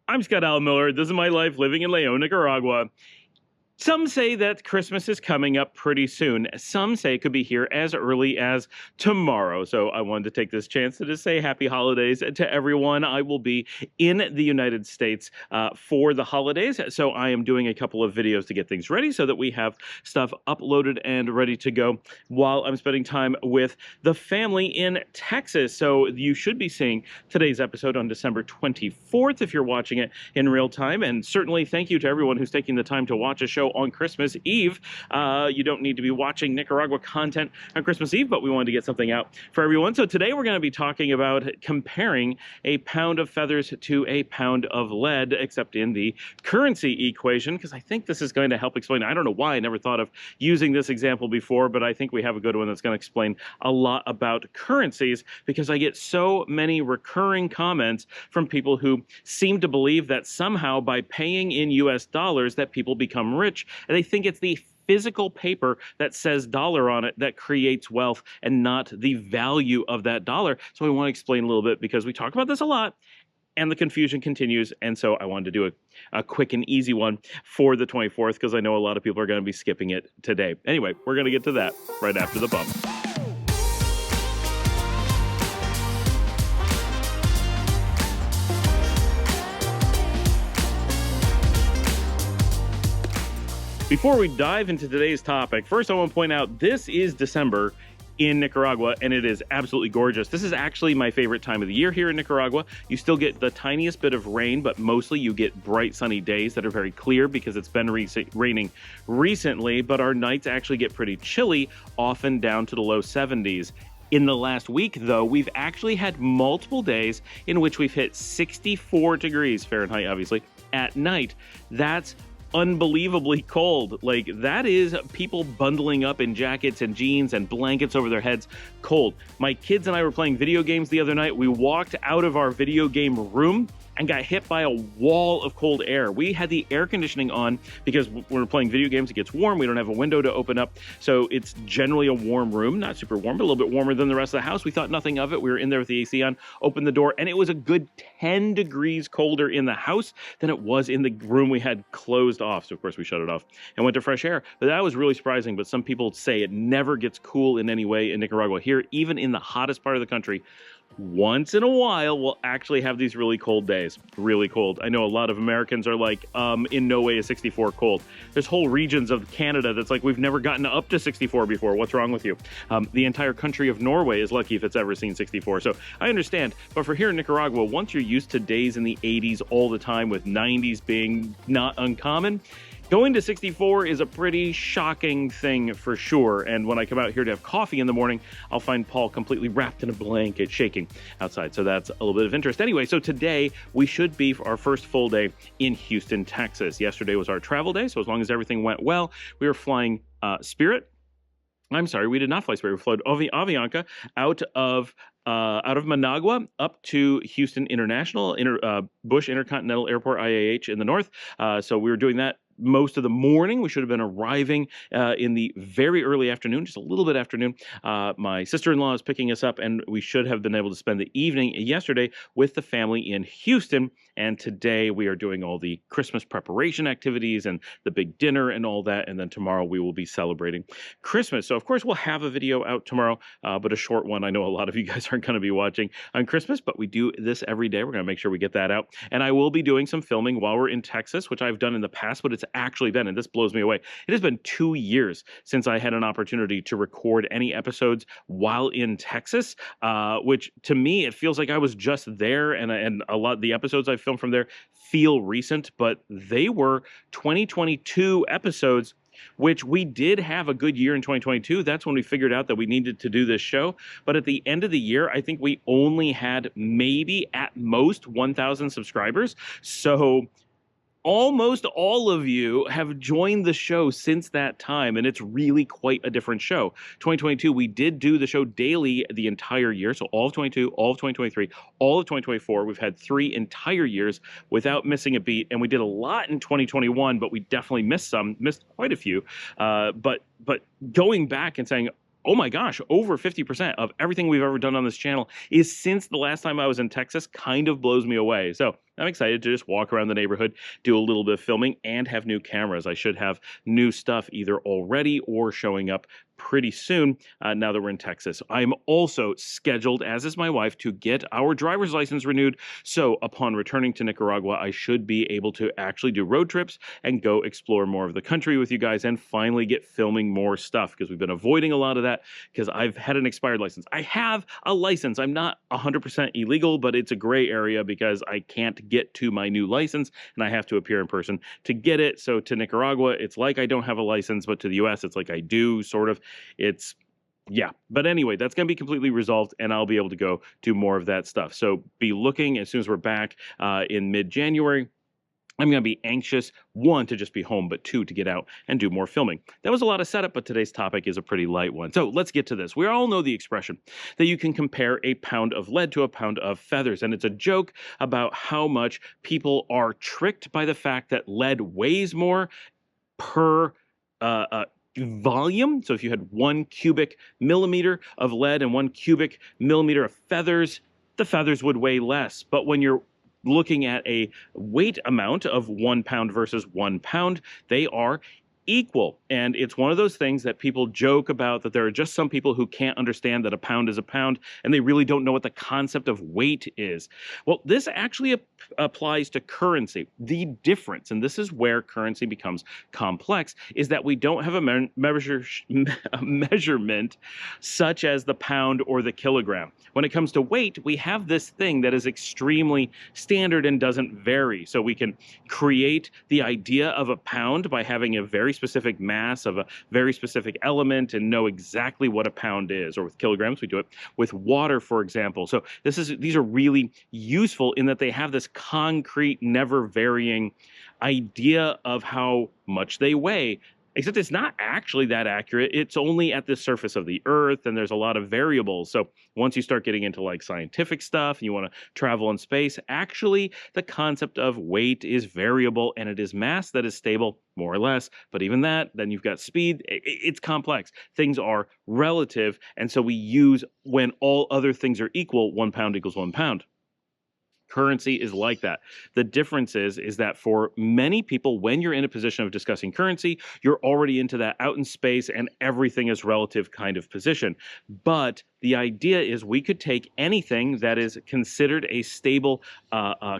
I'm Scott Alan Miller. This is my life living in Leon, Nicaragua. Some say that Christmas is coming up pretty soon. Some say it could be here as early as tomorrow. So I wanted to take this chance to just say happy holidays to everyone. I will be in the United States for the holidays. So I am doing a couple of videos to get things ready so that we have stuff uploaded and ready to go while I'm spending time with the family in Texas. So you should be seeing today's episode on December 24th if you're watching it in real time. And certainly thank you to everyone who's taking the time to watch a show on Christmas Eve. You don't need to be watching Nicaragua content on Christmas Eve, but we wanted to get something out for everyone. So today we're going to be talking about comparing a pound of feathers to a pound of lead, except in the currency equation, because I think this is going to help explain. I don't know why I never thought of using this example before, but I think we have a good one that's going to explain a lot about currencies, because I get so many recurring comments from people who seem to believe that somehow by paying in US dollars that people become rich. And they think it's the physical paper that says dollar on it that creates wealth and not the value of that dollar. So I want to explain a little bit because we talk about this a lot and the confusion continues. And so I wanted to do a quick and easy one for the 24th because I know a lot of people are going to be skipping it today. Anyway, we're going to get to that right after the bump. Before we dive into today's topic, first I want to point out this is December in Nicaragua, and it is absolutely gorgeous. This is actually my favorite time of the year here in Nicaragua. You still get the tiniest bit of rain, but mostly you get bright sunny days that are very clear because it's been raining recently, but our nights actually get pretty chilly, often down to the low 70s. In the last week, though, we've actually had multiple days in which we've hit 64 degrees Fahrenheit, obviously, at night. That's unbelievably cold. Like, that is people bundling up in jackets and jeans and blankets over their heads cold. My kids and I were playing video games the other night. We walked out of our video game room and got hit by a wall of cold air. We had the air conditioning on because when we're playing video games, it gets warm. We don't have a window to open up. So it's generally a warm room, not super warm, but a little bit warmer than the rest of the house. We thought nothing of it. We were in there with the AC on, opened the door, and it was a good 10 degrees colder in the house than it was in the room we had closed off. So of course we shut it off and went to fresh air. But that was really surprising. But some people say it never gets cool in any way in Nicaragua. Here, even in the hottest part of the country, once in a while, we'll actually have these really cold days. Really cold. I know a lot of Americans are like, in no way is 64 cold. There's whole regions of Canada that's like, we've never gotten up to 64 before. What's wrong with you? The entire country of Norway is lucky if it's ever seen 64. So I understand. But for here in Nicaragua, once you're used to days in the 80s all the time with 90s being not uncommon, going to 64 is a pretty shocking thing for sure. And when I come out here to have coffee in the morning, I'll find Paul completely wrapped in a blanket shaking outside. So that's a little bit of interest. Anyway, so today we should be for our first full day in Houston, Texas. Yesterday was our travel day. So as long as everything went well, we were flying Spirit. I'm sorry, we did not fly Spirit. We flew Avianca out of Managua up to Houston International, Bush Intercontinental Airport, IAH in the north. So we were doing that most of the morning. We should have been arriving in the very early afternoon, just a little bit afternoon. My sister-in-law is picking us up, and we should have been able to spend the evening yesterday with the family in Houston. And today we are doing all the Christmas preparation activities and the big dinner and all that. And then tomorrow we will be celebrating Christmas. So of course we'll have a video out tomorrow, but a short one. I know a lot of you guys aren't going to be watching on Christmas, but we do this every day. We're going to make sure we get that out. And I will be doing some filming while we're in Texas, which I've done in the past, but it's actually been, and this blows me away, it has been 2 years since I had an opportunity to record any episodes while in Texas, which to me, it feels like I was just there, and a lot of the episodes I've filmed from there feel recent, but they were 2022 episodes, which we did have a good year in 2022. That's when we figured out that we needed to do this show. But at the end of the year, I think we only had maybe at most 1,000 subscribers. So almost all of you have joined the show since that time, and it's really quite a different show. 2022, we did do the show daily the entire year, so all of 22, all of 2023, all of 2024. We've had 3 entire years without missing a beat, and we did a lot in 2021, but we definitely missed quite a few. But going back and saying, oh my gosh, over 50% of everything we've ever done on this channel is since the last time I was in Texas, kind of blows me away. So I'm excited to just walk around the neighborhood, do a little bit of filming, and have new cameras. I should have new stuff either already or showing up pretty soon now that we're in Texas. I'm also scheduled, as is my wife, to get our driver's license renewed. So upon returning to Nicaragua, I should be able to actually do road trips and go explore more of the country with you guys and finally get filming more stuff, because we've been avoiding a lot of that because I've had an expired license. I have a license. I'm not 100% illegal, but it's a gray area because I can't get to my new license and I have to appear in person to get it. So to Nicaragua, it's like I don't have a license, but to the US, it's like I do, sort of. Yeah. But anyway, that's going to be completely resolved and I'll be able to go do more of that stuff. So be looking as soon as we're back in mid-January. I'm going to be anxious, one, to just be home, but two, to get out and do more filming. That was a lot of setup, but today's topic is a pretty light one. So let's get to this. We all know the expression that you can compare a pound of lead to a pound of feathers. And it's a joke about how much people are tricked by the fact that lead weighs more per volume. So if you had 1 cubic millimeter of lead and 1 cubic millimeter of feathers, the feathers would weigh less. But when you're looking at a weight amount of 1 pound versus 1 pound, they are equal. And it's one of those things that people joke about, that there are just some people who can't understand that a pound is a pound and they really don't know what the concept of weight is. Well, this actually applies to currency. The difference, and this is where currency becomes complex, is that we don't have a measurement such as the pound or the kilogram. When it comes to weight, we have this thing that is extremely standard and doesn't vary. So we can create the idea of a pound by having a very specific mass of a very specific element and know exactly what a pound is. Or with kilograms, we do it with water, for example. So these are really useful in that they have this concrete, never varying idea of how much they weigh. Except it's not actually that accurate. It's only at the surface of the earth, and there's a lot of variables. So once you start getting into like scientific stuff and you want to travel in space, actually the concept of weight is variable and it is mass that is stable, more or less. But even that, then you've got speed. It's complex. Things are relative. And so we use, when all other things are equal, 1 pound equals 1 pound. Currency is like that. The difference is that for many people, when you're in a position of discussing currency, you're already into that out in space and everything is relative kind of position. But the idea is we could take anything that is considered a stable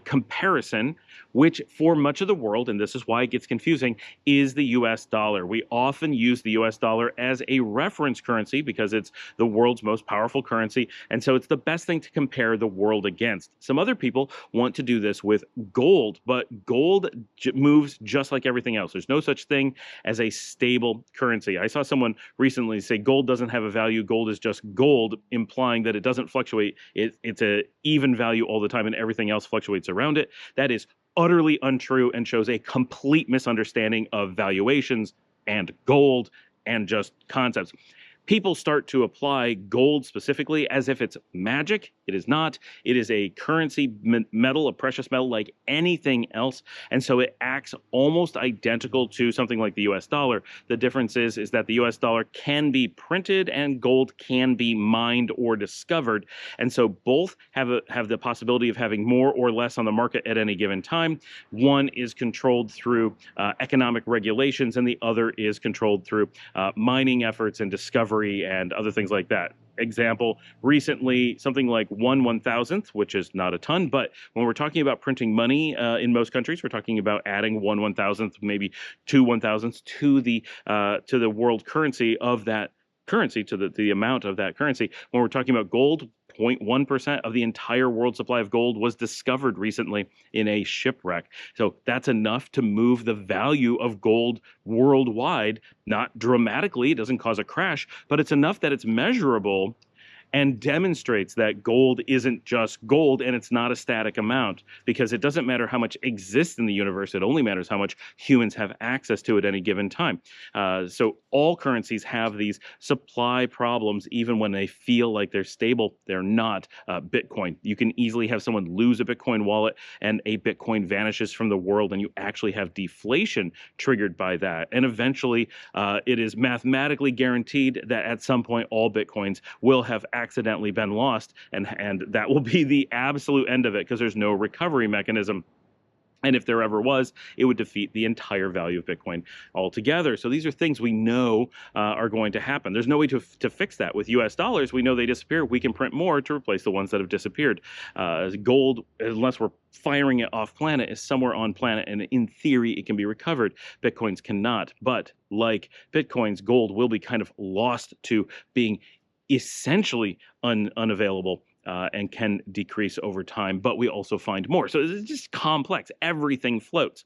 comparison, which for much of the world, and this is why it gets confusing, is the US dollar. We often use the US dollar as a reference currency because it's the world's most powerful currency, and so it's the best thing to compare the world against. Some other people want to do this with gold, but gold moves just like everything else. There's no such thing as a stable currency. I saw someone recently say gold doesn't have a value, gold is just gold, implying that it doesn't fluctuate. It's an even value all the time and everything else fluctuates around it. That is utterly untrue and shows a complete misunderstanding of valuations and gold and just concepts. People start to apply gold specifically as if it's magic. It is not. It is a currency metal, a precious metal like anything else. And so it acts almost identical to something like the US dollar. The difference is that the US dollar can be printed and gold can be mined or discovered. And so both have the possibility of having more or less on the market at any given time. One is controlled through economic regulations and the other is controlled through mining efforts and discovery and other things like that. Example, recently, something like 1/1000th, which is not a ton, but when we're talking about printing money in most countries, we're talking about adding 1/1000th, maybe 2/1000ths to the world currency of that currency, to the amount of that currency. When we're talking about gold, 0.1% of the entire world supply of gold was discovered recently in a shipwreck. So that's enough to move the value of gold worldwide, not dramatically, it doesn't cause a crash, but it's enough that it's measurable and demonstrates that gold isn't just gold and it's not a static amount, because it doesn't matter how much exists in the universe, it only matters how much humans have access to at any given time. So all currencies have these supply problems even when they feel like they're stable. They're not. Bitcoin, you can easily have someone lose a Bitcoin wallet and a Bitcoin vanishes from the world and you actually have deflation triggered by that. And eventually it is mathematically guaranteed that at some point all Bitcoins will have accidentally been lost, and that will be the absolute end of it because there's no recovery mechanism. And if there ever was, it would defeat the entire value of Bitcoin altogether. So these are things we know are going to happen. There's no way to fix that. With US dollars, we know they disappear. We can print more to replace the ones that have disappeared. Gold, unless we're firing it off planet, is somewhere on planet, and in theory, it can be recovered. Bitcoins cannot. But like Bitcoins, gold will be kind of lost to being essentially unavailable. And can decrease over time, but we also find more. So it's just complex. Everything floats.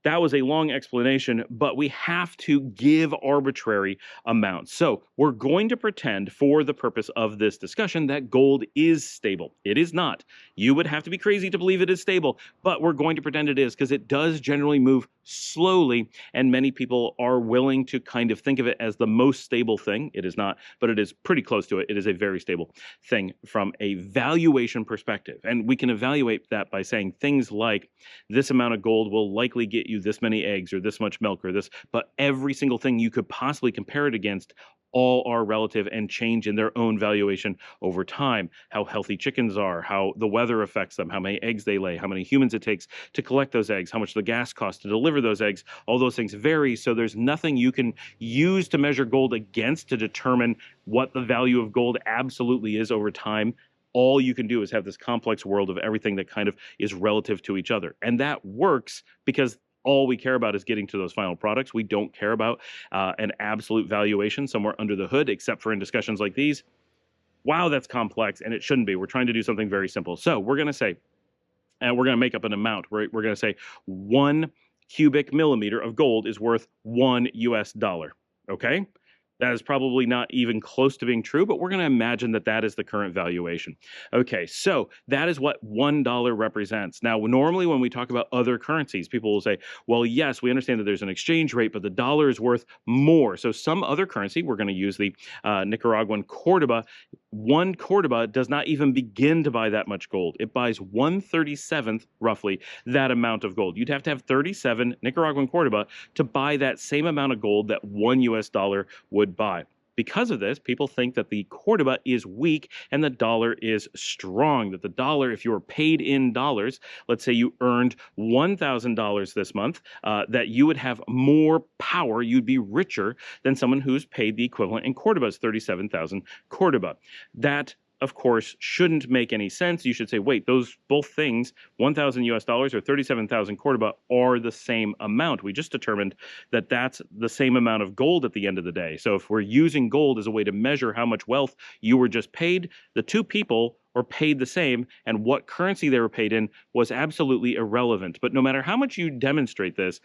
That was a long explanation, but we have to give arbitrary amounts. So we're going to pretend for the purpose of this discussion that gold is stable. It is not. You would have to be crazy to believe it is stable, but we're going to pretend it is because it does generally move slowly, and many people are willing to kind of think of it as the most stable thing. It is not, but it is pretty close to it. It is a very stable thing from a valuation perspective. And we can evaluate that by saying things like this amount of gold will likely get you this many eggs or this much milk or this, but every single thing you could possibly compare it against all are relative and change in their own valuation over time. How healthy chickens are, how the weather affects them, how many eggs they lay, how many humans it takes to collect those eggs, how much the gas costs to deliver those eggs, all those things vary. So there's nothing you can use to measure gold against to determine what the value of gold absolutely is over time. All you can do is have this complex world of everything that kind of is relative to each other. And that works because all we care about is getting to those final products. We don't care about an absolute valuation somewhere under the hood, except for in discussions like these. Wow, that's complex, and it shouldn't be. We're trying to do something very simple. So we're going to say, and we're going to make up an amount. We're going to say 1 cubic millimeter of gold is worth $1 US. Okay? That is probably not even close to being true, but we're going to imagine that that is the current valuation. Okay, so that is what $1 represents. Now, normally when we talk about other currencies, people will say, well, yes, we understand that there's an exchange rate, but the dollar is worth more. So some other currency, we're going to use the Nicaraguan Cordoba. 1 Cordoba does not even begin to buy that much gold. It buys 1/37th, roughly, that amount of gold. You'd have to have 37 Nicaraguan Cordoba to buy that same amount of gold that $1 US would buy. Because of this, people think that the Cordoba is weak and the dollar is strong. That the dollar, if you were paid in dollars, let's say you earned $1,000 this month, that you would have more power, you'd be richer than someone who's paid the equivalent in Cordobas, 37,000 Cordoba. That, of course, shouldn't make any sense. You should say, wait, those both things, 1,000 US dollars or 37,000 Cordoba, are the same amount. We just determined that that's the same amount of gold at the end of the day. So if we're using gold as a way to measure how much wealth you were just paid, the two people are paid the same, and what currency they were paid in was absolutely irrelevant. But no matter how much you demonstrate this,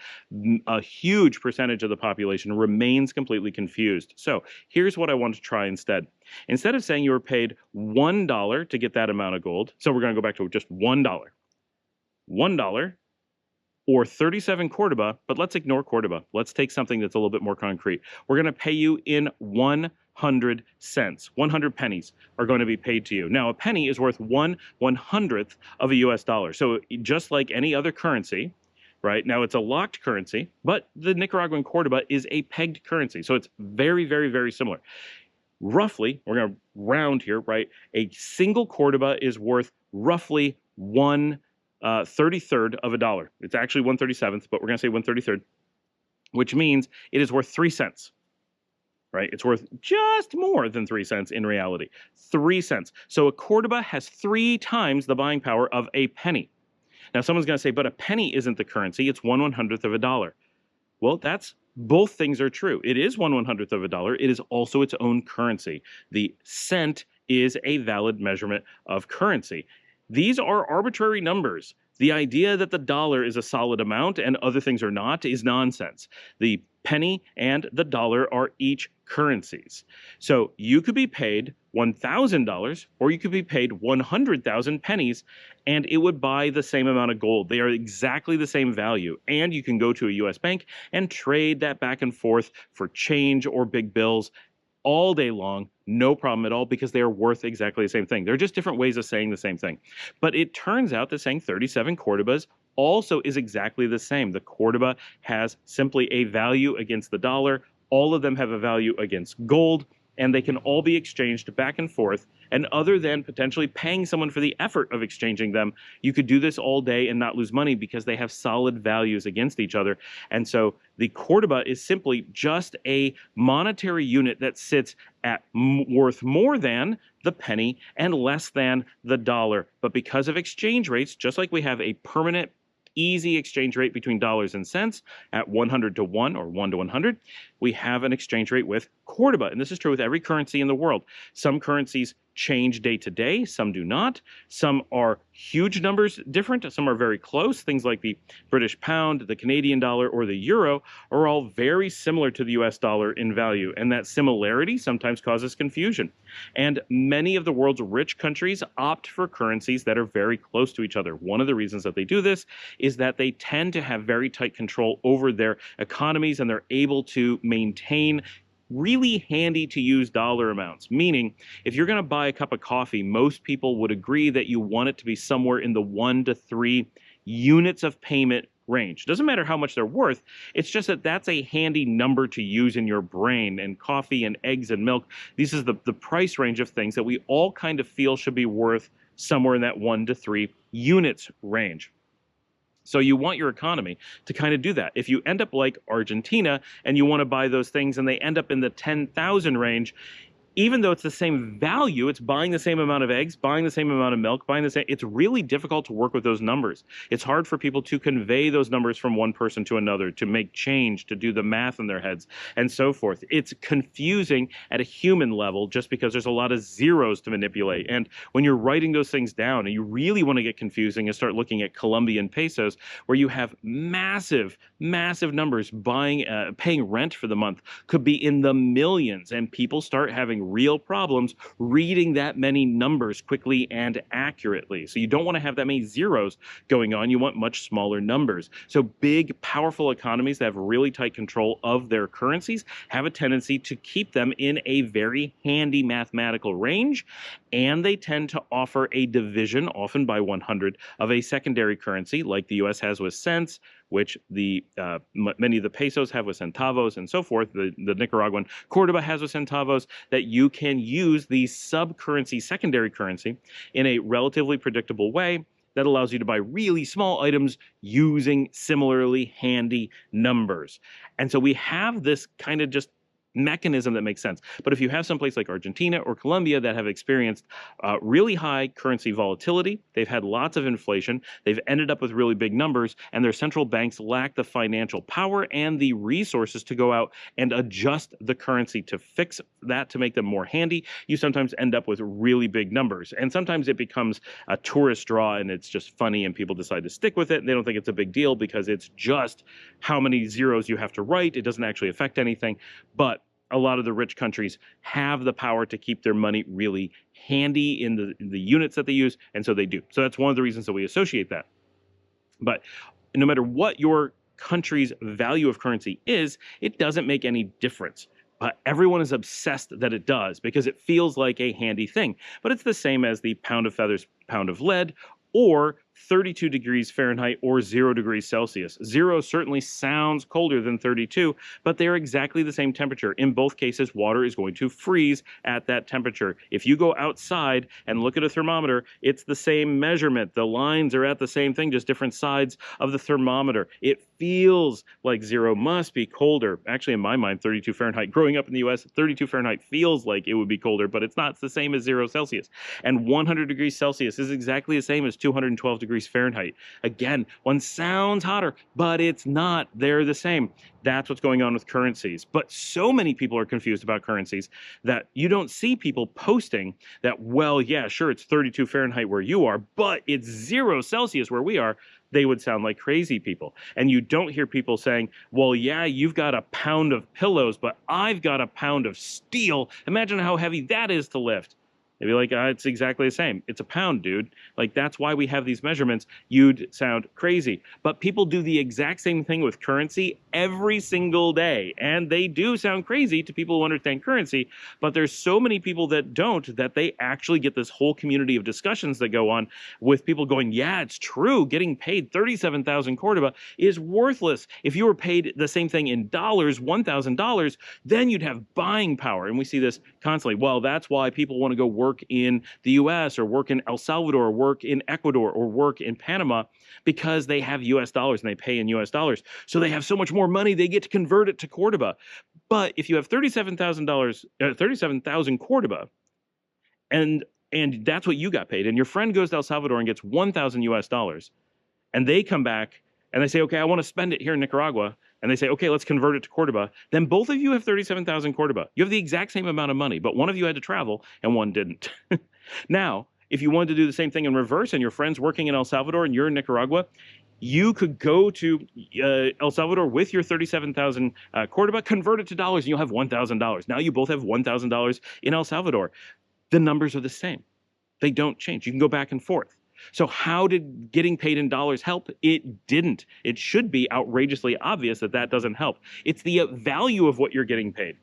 a huge percentage of the population remains completely confused. So here's what I want to try instead. Instead of saying you were paid $1 to get that amount of gold, so we're going to go back to just $1. $1 or 37 Cordoba, but let's ignore Cordoba. Let's take something that's a little bit more concrete. We're going to pay you in 100 cents. 100 pennies are going to be paid to you. Now, a penny is worth 1/100th of a US dollar. So just like any other currency, right? Now, it's a locked currency, but the Nicaraguan Cordoba is a pegged currency. So it's very, very, very similar. Roughly, we're going to round here, right? A single Cordoba is worth roughly 1/33rd of a dollar. It's actually 1/37th, but we're going to say 1/33rd, which means it is worth 3 cents. Right? It's worth just more than 3 cents in reality. 3 cents. So a Cordoba has 3 times the buying power of a penny. Now, someone's going to say, but a penny isn't the currency. It's 1/100th of a dollar. Well, that's both things are true. It is 1/100th of a dollar. It is also its own currency. The cent is a valid measurement of currency. These are arbitrary numbers. The idea that the dollar is a solid amount and other things are not is nonsense. The penny and the dollar are each currencies. So you could be paid $1,000 or you could be paid 100,000 pennies and it would buy the same amount of gold. They are exactly the same value. And you can go to a US bank and trade that back and forth for change or big bills all day long, no problem at all, because they are worth exactly the same thing. They're just different ways of saying the same thing. But it turns out that saying 37 Cordobas also is exactly the same. The Cordoba has simply a value against the dollar. All of them have a value against gold. and they can all be exchanged back and forth. And other than potentially paying someone for the effort of exchanging them, you could do this all day and not lose money because they have solid values against each other. And so the Cordoba is simply just a monetary unit that sits at worth more than the penny and less than the dollar. But because of exchange rates, just like we have a permanent easy exchange rate between dollars and cents at 100 to 1 or 1 to 100, we have an exchange rate with Cordoba. And this is true with every currency in the world. Some currencies change day to day, some do not. Some are huge numbers different, some are very close. Things like the British pound, the Canadian dollar, or the euro are all very similar to the US dollar in value, and that similarity sometimes causes confusion. And many of the world's rich countries opt for currencies that are very close to each other. One of the reasons that they do this is that they tend to have very tight control over their economies, and they're able to maintain really handy to use dollar amounts. Meaning, if you're going to buy a cup of coffee, most people would agree that you want it to be somewhere in the 1 to 3 units of payment range. Doesn't matter how much they're worth, it's just that that's a handy number to use in your brain. And coffee and eggs and milk, this is the price range of things that we all kind of feel should be worth somewhere in that 1 to 3 units range. So you want your economy to kind of do that. If you end up like Argentina and you want to buy those things and they end up in the 10,000 range, even though it's the same value, it's buying the same amount of eggs, buying the same amount of milk, buying the same, it's really difficult to work with those numbers. It's hard for people to convey those numbers from one person to another, to make change, to do the math in their heads, and so forth. It's confusing at a human level just because there's a lot of zeros to manipulate. And when you're writing those things down and you really want to get confusing and start looking at Colombian pesos, where you have massive, massive numbers paying rent for the month, could be in the millions, and people start having real problems reading that many numbers quickly and accurately. So you don't want to have that many zeros going on. You want much smaller numbers. So big, powerful economies that have really tight control of their currencies have a tendency to keep them in a very handy mathematical range, and they tend to offer a division, often by 100, of a secondary currency, like the US has with cents, which many of the pesos have with centavos and so forth. The Nicaraguan Cordoba has with centavos, that you can use the sub-currency, secondary currency, in a relatively predictable way that allows you to buy really small items using similarly handy numbers. And so we have this kind of just mechanism that makes sense. But if you have someplace like Argentina or Colombia that have experienced really high currency volatility, they've had lots of inflation, they've ended up with really big numbers, and their central banks lack the financial power and the resources to go out and adjust the currency to fix that, to make them more handy, you sometimes end up with really big numbers. And sometimes it becomes a tourist draw and it's just funny and people decide to stick with it. They don't think it's a big deal because it's just how many zeros you have to write. It doesn't actually affect anything. But a lot of the rich countries have the power to keep their money really handy in the units that they use, and so they do. So that's one of the reasons that we associate that. But no matter what your country's value of currency is, it doesn't make any difference. But everyone is obsessed that it does because it feels like a handy thing. But it's the same as the pound of feathers, pound of lead, or 32 degrees Fahrenheit or 0 degrees Celsius. 0 certainly sounds colder than 32, but they're exactly the same temperature. In both cases, water is going to freeze at that temperature. If you go outside and look at a thermometer, it's the same measurement. The lines are at the same thing, just different sides of the thermometer. It feels like 0 must be colder. Actually, in my mind, 32 Fahrenheit, growing up in the US, 32 Fahrenheit feels like it would be colder, but it's not. It's the same as 0 Celsius. And 100 degrees Celsius is exactly the same as 212 degrees Fahrenheit. Again, one sounds hotter, but it's not. They're the same. That's what's going on with currencies. But so many people are confused about currencies that you don't see people posting that, well, yeah, sure, it's 32 Fahrenheit where you are, but it's 0 Celsius where we are. They would sound like crazy people. And you don't hear people saying, well, yeah, you've got a pound of pillows, but I've got a pound of steel. Imagine how heavy that is to lift. They'd be like, it's exactly the same. It's a pound, dude. Like, that's why we have these measurements. You'd sound crazy. But people do the exact same thing with currency every single day. And they do sound crazy to people who understand currency, but there's so many people that don't, that they actually get this whole community of discussions that go on with people going, yeah, it's true. Getting paid 37,000 Cordoba is worthless. If you were paid the same thing in dollars, $1,000, then you'd have buying power. And we see this constantly. Well, that's why people want to go work in the US or work in El Salvador or work in Ecuador or work in Panama, because they have US dollars and they pay in US dollars. So they have so much more money, they get to convert it to Cordoba. But if you have $37,000 Cordoba, and that's what you got paid, and your friend goes to El Salvador and gets 1,000 US dollars, and they come back and they say, okay, I want to spend it here in Nicaragua, and they say, okay, let's convert it to Cordoba, then both of you have 37,000 Cordoba. You have the exact same amount of money, but one of you had to travel and one didn't. Now, if you wanted to do the same thing in reverse, and your friend's working in El Salvador and you're in Nicaragua, you could go to El Salvador with your 37,000 Cordoba, convert it to dollars, and you'll have $1,000. Now you both have $1,000 in El Salvador. The numbers are the same. They don't change. You can go back and forth. So how did getting paid in dollars help? It didn't. It should be outrageously obvious that that doesn't help. It's the value of what you're getting paid.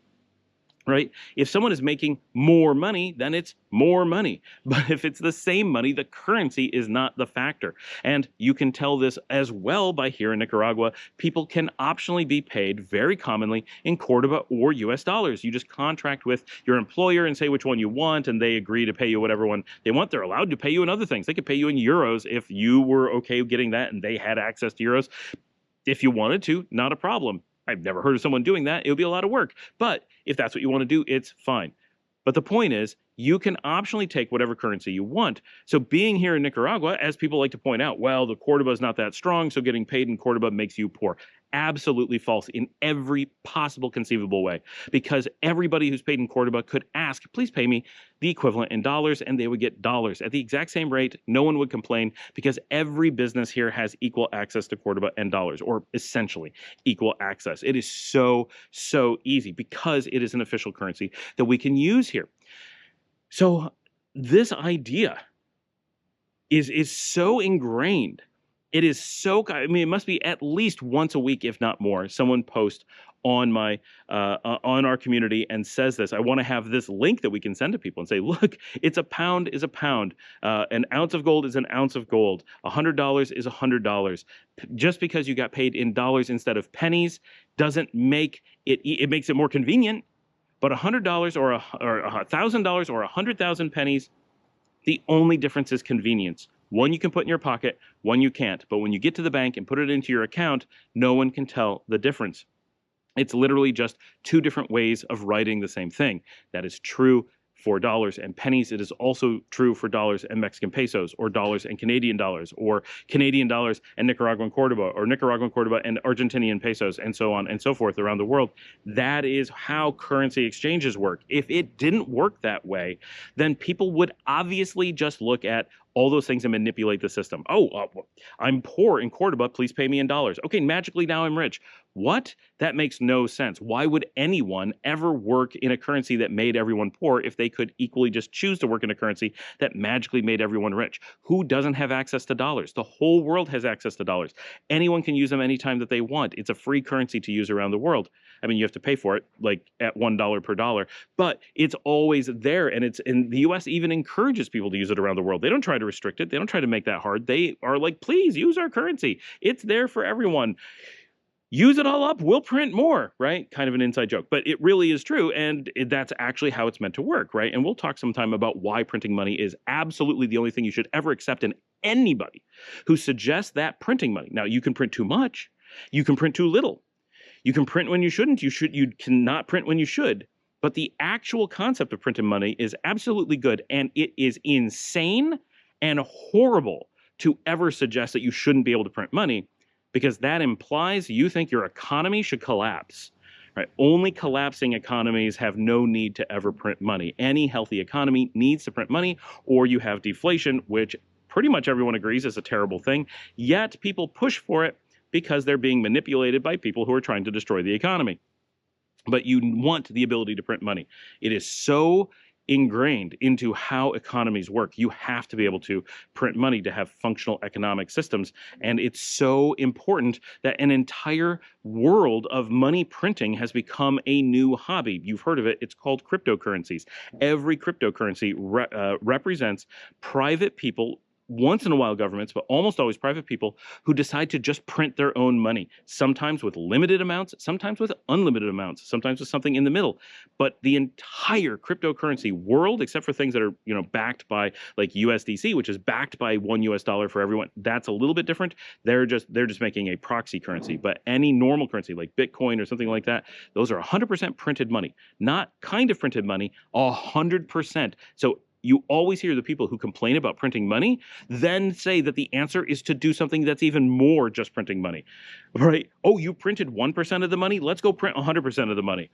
Right? If someone is making more money, then it's more money. But if it's the same money, the currency is not the factor. And you can tell this as well by here in Nicaragua, people can optionally be paid very commonly in Cordoba or US dollars. You just contract with your employer and say which one you want, and they agree to pay you whatever one they want. They're allowed to pay you in other things. They could pay you in euros if you were okay getting that and they had access to euros. If you wanted to, not a problem. I've never heard of someone doing that. It would be a lot of work. But if that's what you want to do, it's fine. But the point is, you can optionally take whatever currency you want. So being here in Nicaragua, as people like to point out, well, the Cordoba is not that strong, so getting paid in Cordoba makes you poor. Absolutely false in every possible conceivable way, because everybody who's paid in Cordoba could ask, please pay me the equivalent in dollars, and they would get dollars at the exact same rate. No one would complain, because every business here has equal access to Cordoba and dollars, or essentially equal access. It is so, so easy because it is an official currency that we can use here. So this idea is so ingrained. It is so, I mean, it must be at least once a week, if not more, someone posts on my on our community and says this. I want to have this link that we can send to people and say, look, it's a pound is a pound. An ounce of gold is an ounce of gold. $100 is $100. Just because you got paid in dollars instead of pennies doesn't make it, it makes it more convenient. But $100 or $1,000 or 100,000 pennies, the only difference is convenience. One you can put in your pocket, one you can't. But when you get to the bank and put it into your account, no one can tell the difference. It's literally just two different ways of writing the same thing. That is true for dollars and pennies. It is also true for dollars and Mexican pesos, or dollars and Canadian dollars, or Canadian dollars and Nicaraguan Cordoba, or Nicaraguan Cordoba and Argentinian pesos, and so on and so forth around the world. That is how currency exchanges work. If it didn't work that way, then people would obviously just look at all those things and manipulate the system. Oh, I'm poor in Cordoba, please pay me in dollars. Okay, magically now I'm rich. What? That makes no sense. Why would anyone ever work in a currency that made everyone poor if they could equally just choose to work in a currency that magically made everyone rich? Who doesn't have access to dollars? The whole world has access to dollars. Anyone can use them anytime that they want. It's a free currency to use around the world. I mean, you have to pay for it, like at $1 per dollar, but it's always there. And the US even encourages people to use it around the world. They don't try to restrict it. They don't try to make that hard. They are like, please use our currency. It's there for everyone. Use it all up, we'll print more, right? Kind of an inside joke, but it really is true, and that's actually how it's meant to work, right? And we'll talk sometime about why printing money is absolutely the only thing you should ever accept in anybody who suggests that printing money. Now, you can print too much, you can print too little, you can print when you shouldn't, you cannot print when you should, but the actual concept of printing money is absolutely good, and it is insane and horrible to ever suggest that you shouldn't be able to print money, because that implies you think your economy should collapse. Right? Only collapsing economies have no need to ever print money. Any healthy economy needs to print money, or you have deflation, which pretty much everyone agrees is a terrible thing. Yet people push for it because they're being manipulated by people who are trying to destroy the economy. But you want the ability to print money. It is so ingrained into how economies work. You have to be able to print money to have functional economic systems. And it's so important that an entire world of money printing has become a new hobby. You've heard of it. It's called cryptocurrencies. Every cryptocurrency represents private people, once in a while governments, but almost always private people who decide to just print their own money, sometimes with limited amounts, sometimes with unlimited amounts, sometimes with something in the middle. But the entire cryptocurrency world, except for things that are, backed by like USDC, which is backed by $1 for everyone, that's a little bit different. They're just making a proxy currency. But any normal currency like Bitcoin or something like that, those are 100% printed money, not kind of printed money, 100%. So you always hear the people who complain about printing money then say that the answer is to do something that's even more just printing money, right? Oh, you printed 1% of the money? Let's go print 100% of the money.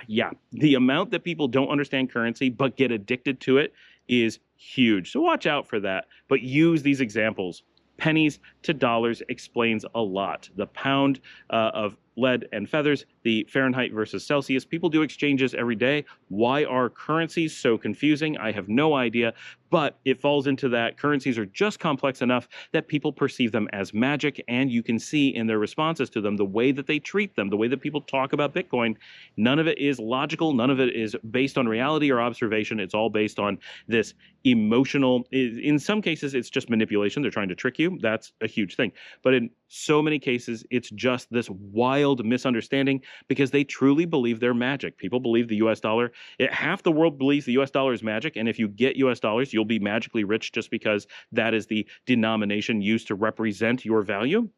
Yeah, the amount that people don't understand currency but get addicted to it is huge. So watch out for that, but use these examples. Pennies to dollars explains a lot. The pound of lead and feathers, the Fahrenheit versus Celsius. People do exchanges every day. Why are currencies so confusing? I have no idea, but it falls into that currencies are just complex enough that people perceive them as magic, and you can see in their responses to them, the way that they treat them, the way that people talk about Bitcoin, none of it is logical, none of it is based on reality or observation. It's all based on this emotional, in some cases, it's just manipulation. They're trying to trick you. That's a huge thing. But in so many cases, it's just this wild misunderstanding because they truly believe they're magic. People believe the US dollar. Half the world believes the US dollar is magic. And if you get US dollars, you'll be magically rich just because that is the denomination used to represent your value.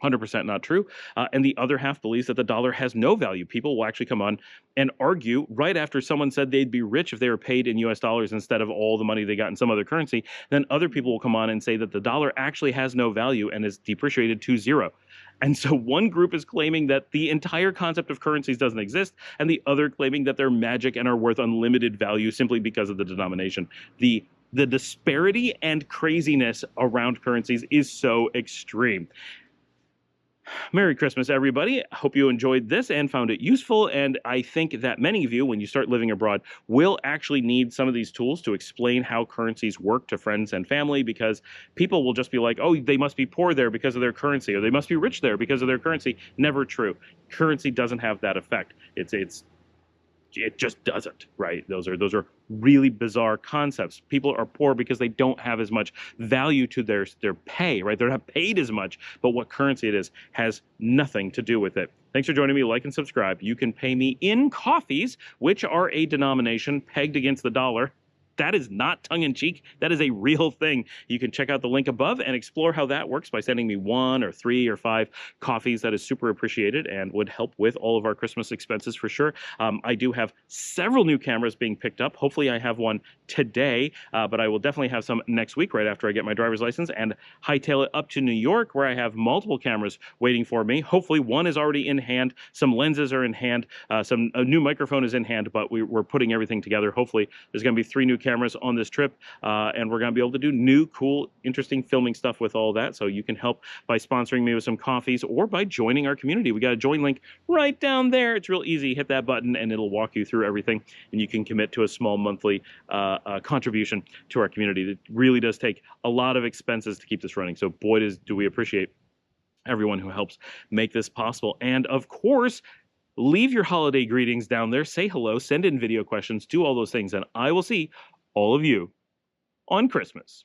100% not true. And the other half believes that the dollar has no value. People will actually come on and argue right after someone said they'd be rich if they were paid in US dollars instead of all the money they got in some other currency. Then other people will come on and say that the dollar actually has no value and is depreciated to zero. And so one group is claiming that the entire concept of currencies doesn't exist, and the other claiming that they're magic and are worth unlimited value simply because of the denomination. The disparity and craziness around currencies is so extreme. Merry Christmas, everybody. I hope you enjoyed this and found it useful. And I think that many of you, when you start living abroad, will actually need some of these tools to explain how currencies work to friends and family, because people will just be like, oh, they must be poor there because of their currency, or they must be rich there because of their currency. Never true. Currency doesn't have that effect. It just doesn't, right? Those are really bizarre concepts. People are poor because they don't have as much value to their pay, right? They're not paid as much, but what currency it is has nothing to do with it. Thanks for joining me. Like and subscribe. You can pay me in coffees, which are a denomination pegged against the dollar. That is not tongue-in-cheek. That is a real thing. You can check out the link above and explore how that works by sending me 1 or 3 or 5 coffees. That is super appreciated and would help with all of our Christmas expenses for sure. I do have several new cameras being picked up. Hopefully I have one today, but I will definitely have some next week right after I get my driver's license and hightail it up to New York, where I have multiple cameras waiting for me. Hopefully one is already in hand. Some lenses are in hand. A new microphone is in hand, but we're putting everything together. Hopefully there's going to be 3 new cameras on this trip, and we're going to be able to do new, cool, interesting filming stuff with all that. So you can help by sponsoring me with some coffees or by joining our community. We got a join link right down there. It's real easy. Hit that button and it'll walk you through everything, and you can commit to a small monthly contribution to our community. It really does take a lot of expenses to keep this running. So boy, do we appreciate everyone who helps make this possible. And of course, leave your holiday greetings down there. Say hello, send in video questions, do all those things, and I will see all of you on Christmas.